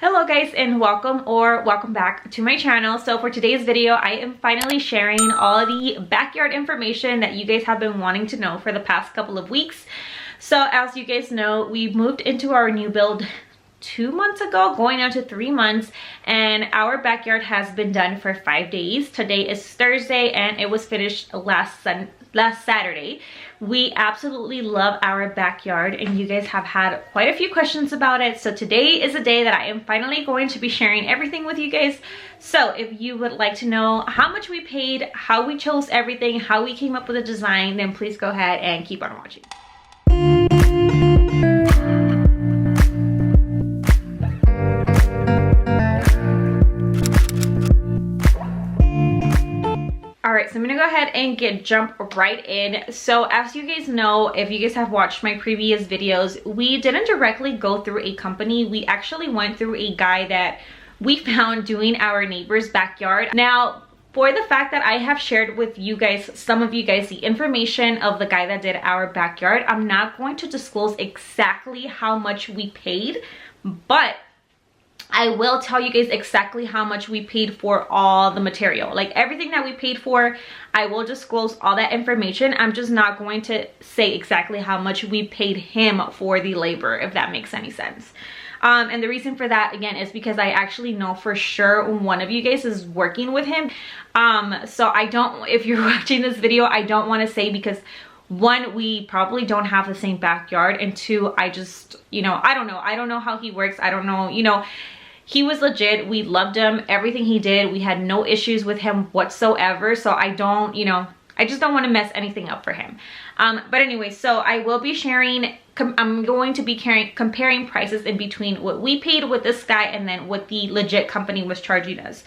Hello guys, and welcome back to my channel. So for today's video, I am finally sharing all the backyard information that you guys have been wanting to know for the past couple of weeks. So as you guys know, we moved into our new build 2 months ago, going on to 3 months, and our backyard has been done for 5 days. Today is Thursday and it was finished last Saturday. We absolutely love our backyard and you guys have had quite a few questions about it. So today is a day that I am finally going to be sharing everything with you guys. So if you would like to know how much we paid, how we chose everything, how we came up with a design, then please go ahead and keep on watching. Alright, so I'm gonna go ahead and jump right in. So as you guys know, if you guys have watched my previous videos, we didn't directly go through a company. We actually went through a guy that we found doing our neighbor's backyard. Now, for the fact that I have shared with you guys, some of you guys, the information of the guy that did our backyard, I'm not going to disclose exactly how much we paid, but I will tell you guys exactly how much we paid for all the material. Like everything that we paid for, I will disclose all that information. I'm just not going to say exactly how much we paid him for the labor, if that makes any sense. And the reason for that, again, is because I actually know for sure one of you guys is working with him. So I don't, if you're watching this video, I don't want to say, because one, we probably don't have the same backyard, and two, I just, I don't know how he works. I don't know, he was legit. We loved him, everything he did. We had no issues with him whatsoever. So I don't, I just don't want to mess anything up for him. But anyway, so I will be sharing, I'm going to be comparing prices in between what we paid with this guy and then what the legit company was charging us.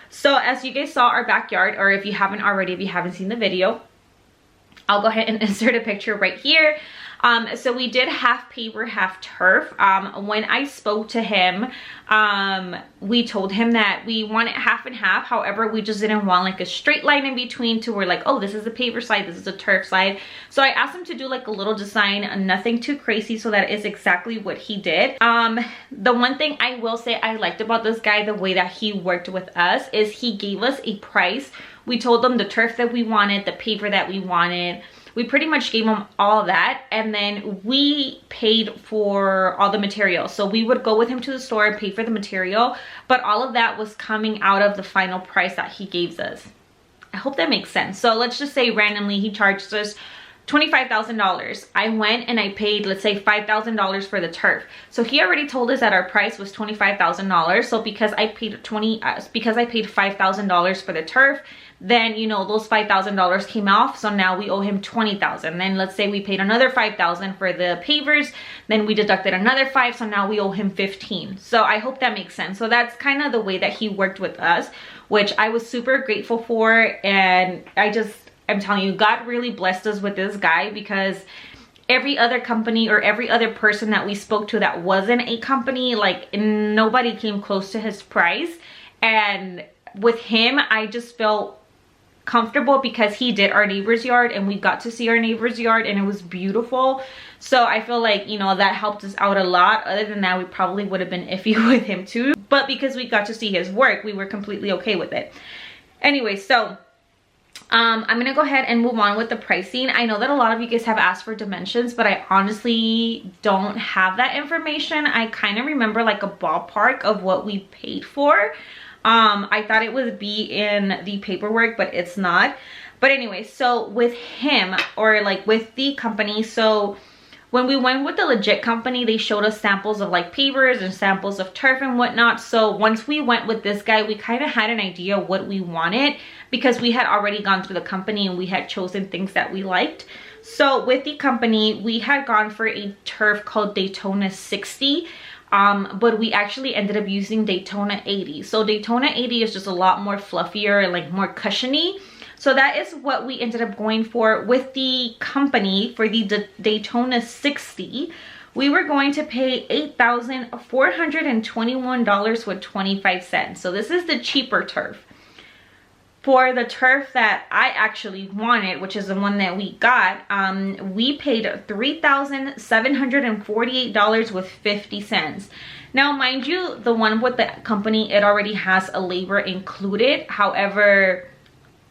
So as you guys saw our backyard, or if you haven't already, if you haven't seen the video, I'll go ahead and insert a picture right here. So we did half paper, half turf. When I spoke to him, we told him that we want it half and half. However, we just didn't want like a straight line in between to where like, oh, this is a paper side, this is a turf side. So I asked him to do like a little design, nothing too crazy. So that is exactly what he did. The one thing I will say I liked about this guy, the way that he worked with us, is he gave us a price. We told them the turf that we wanted, the paper that we wanted. We pretty much gave him all that, and then we paid for all the material. So we would go with him to the store and pay for the material, but all of that was coming out of the final price that he gave us. I hope that makes sense. So let's just say randomly he charged us $25,000. I went and I paid, let's say, $5,000 for the turf. So he already told us that our price was $25,000. So because I paid $5,000 for the turf, then those $5,000 came off. So now we owe him $20,000. Then let's say we paid another $5,000 for the pavers, then we deducted another $5,000, so now we owe him $15,000. So I hope that makes sense. So that's kind of the way that he worked with us, which I was super grateful for. And I'm telling you, God really blessed us with this guy, because every other company or every other person that we spoke to that wasn't a company, like nobody came close to his price. And with him, I just felt comfortable because he did our neighbor's yard and we got to see our neighbor's yard and it was beautiful. So I feel like, that helped us out a lot. Other than that, we probably would have been iffy with him too. But because we got to see his work, we were completely okay with it. Anyway, so I'm gonna go ahead and move on with the pricing. I know that a lot of you guys have asked for dimensions, but I honestly don't have that information. I kind of remember like a ballpark of what we paid for. I thought it would be in the paperwork, but it's not. But anyway, so with him, or like with the company, so when we went with the legit company, they showed us samples of like pavers and samples of turf and whatnot. So once we went with this guy, we kind of had an idea what we wanted, because we had already gone through the company and we had chosen things that we liked. So with the company, we had gone for a turf called Daytona 60. But we actually ended up using Daytona 80. So Daytona 80 is just a lot more fluffier, like more cushiony. So that is what we ended up going for. With the company, for the Daytona 60, we were going to pay $8,421.25. So this is the cheaper turf. for the turf that I actually wanted, which is the one that we got, we paid $3,748 with 50 cents. Now, mind you, the one with the company, it already has a labor included. However,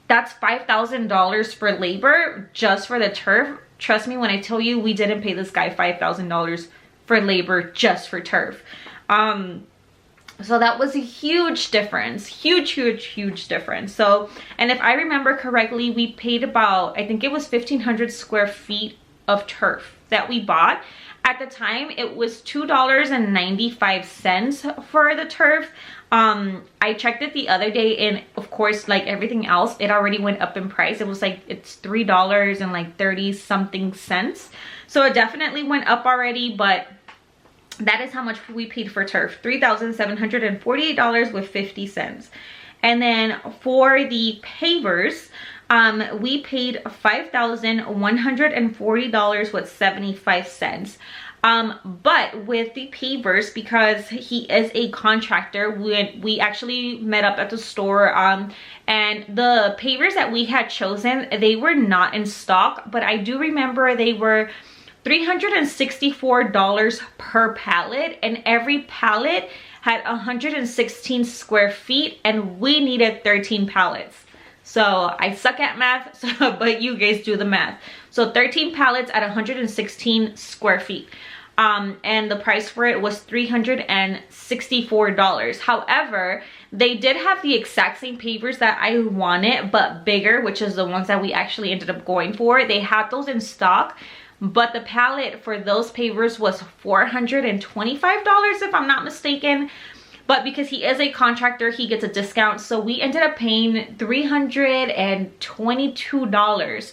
that's $5,000 for labor just for the turf. Trust me when I tell you, we didn't pay this guy $5,000 for labor just for turf. So that was a huge difference, huge difference. So, and if I remember correctly, we paid about, I think it was 1,500 square feet of turf that we bought. At the time, it was $2.95 for the turf. I checked it the other day, and of course, like everything else, it already went up in price. It was like, it's $3 and like 30 something cents. So it definitely went up already, but that is how much we paid for turf, $3,748 with 50 cents. And then for the pavers, we paid $5,140 with 75 cents. But with the pavers, because he is a contractor, we actually met up at the store, and the pavers that we had chosen, they were not in stock, but I do remember they were $364 per pallet, and every pallet had 116 square feet, and we needed 13 pallets. So I suck at math, but you guys do the math. So 13 pallets at 116 square feet. And the price for it was $364. However, they did have the exact same pavers that I wanted, but bigger, which is the ones that we actually ended up going for. They had those in stock, but the pallet for those pavers was $425 if I'm not mistaken. But because he is a contractor, he gets a discount. So we ended up paying $322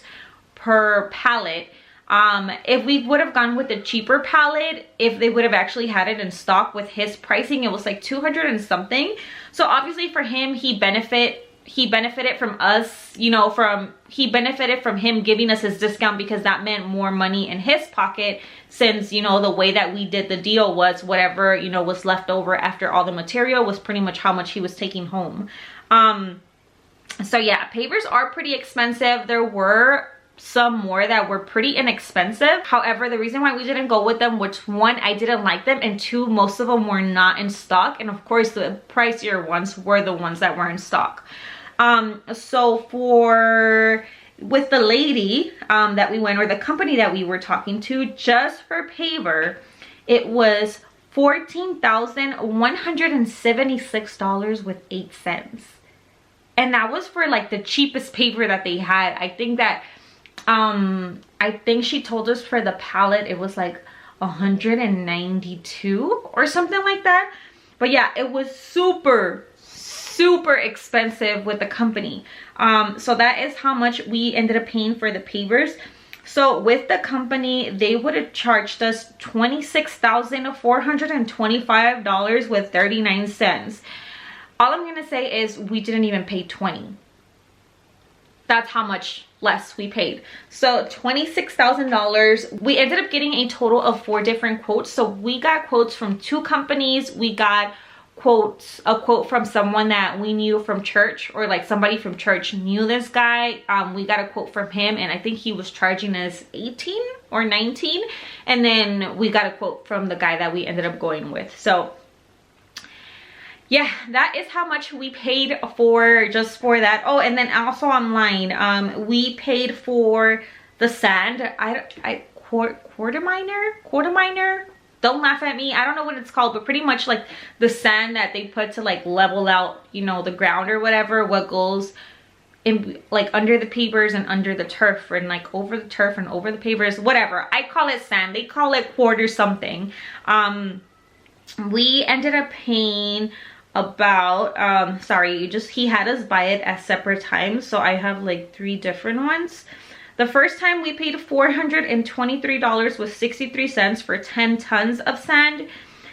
per pallet. If we would have gone with a cheaper pallet, if they would have actually had it in stock with his pricing, it was like 200 and something. So obviously for him, he benefited from us, you know, he benefited from him giving us his discount, because that meant more money in his pocket, since, you know, the way that we did the deal was whatever, you know, was left over after all the material was pretty much how much he was taking home. So yeah, pavers are pretty expensive. There were some more that were pretty inexpensive. However, the reason why we didn't go with them, which one, I didn't like them, and two, most of them were not in stock, and of course the pricier ones were the ones that were in stock. So with the lady that we went, or the company that we were talking to, just for paver, it was $14,176 with 8 cents. And that was for like the cheapest paver that they had. I think that I think she told us for the pallet it was like 192 or something like that. But yeah, it was super expensive with the company. So that is how much we ended up paying for the pavers. So with the company, they would have charged us $26,425 with 39 cents. All I'm gonna say is we didn't even pay 20. That's how much less we paid. So $26,000. We ended up getting a total of 4 different quotes. So we got quotes from 2 companies. We got a quote from someone that we knew from church, or like somebody from church knew this guy. We got a quote from him, and I think he was charging us 18 or 19. And then we got a quote from the guy that we ended up going with. So yeah, that is how much we paid for just for that. Oh, and then also online, we paid for the sand. Quarter miner. Don't laugh at me. I don't know what it's called, but pretty much like the sand that they put to like level out, you know, the ground or whatever, what goes in like under the pavers and under the turf, and like over the turf and over the pavers, whatever. I call it sand. They call it quarter something. We ended up paying about he had us buy it at separate times, so I have like 3 different ones. The first time we paid $423 with 63 cents for 10 tons of sand.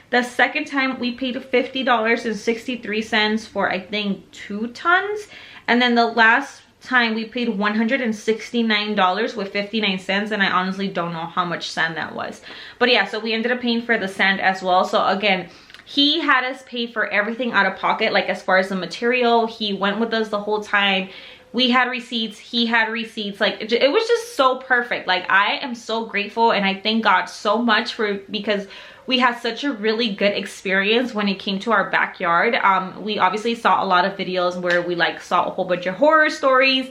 The second time we paid $50.63 for I think 2 tons, and then the last time we paid $169 with 59 cents, and I honestly don't know how much sand that was. But yeah, so we ended up paying for the sand as well. So again, He had us pay for everything out of pocket, like as far as the material. He went with us the whole time. We had receipts, he had receipts. Like it was just so perfect. Like I am so grateful, and I thank God so much because we had such a really good experience when it came to our backyard. We obviously saw a lot of videos where we like saw a whole bunch of horror stories.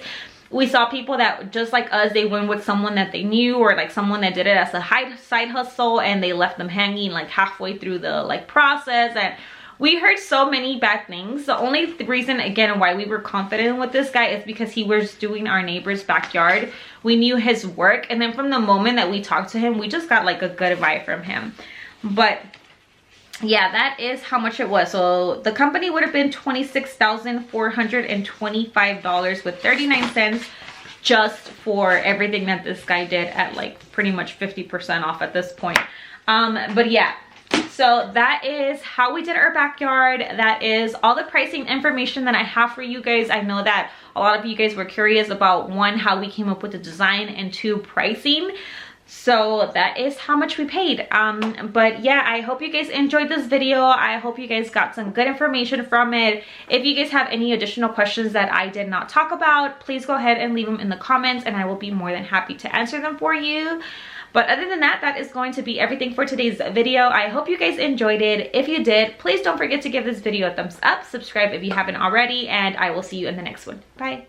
We saw people that just like us, they went with someone that they knew, or like someone that did it as a side hustle, and they left them hanging like halfway through the like process. And we heard so many bad things. The only reason again why we were confident with this guy is because he was doing our neighbor's backyard. We knew his work, and then from the moment that we talked to him, we just got like a good vibe from him. But yeah, that is how much it was. So the company would have been $26,425 with 39 cents just for everything that this guy did at like pretty much 50% off at this point. But yeah, so that is how we did our backyard. That is all the pricing information that I have for you guys. I know that a lot of you guys were curious about, one, how we came up with the design, and two, pricing. So that is how much we paid. But yeah, I hope you guys enjoyed this video. I hope you guys got some good information from it. If you guys have any additional questions that I did not talk about, please go ahead and leave them in the comments, and I will be more than happy to answer them for you. But other than that, that is going to be everything for today's video. I hope you guys enjoyed it. If you did, please don't forget to give this video a thumbs up, subscribe if you haven't already, and I will see you in the next one. Bye.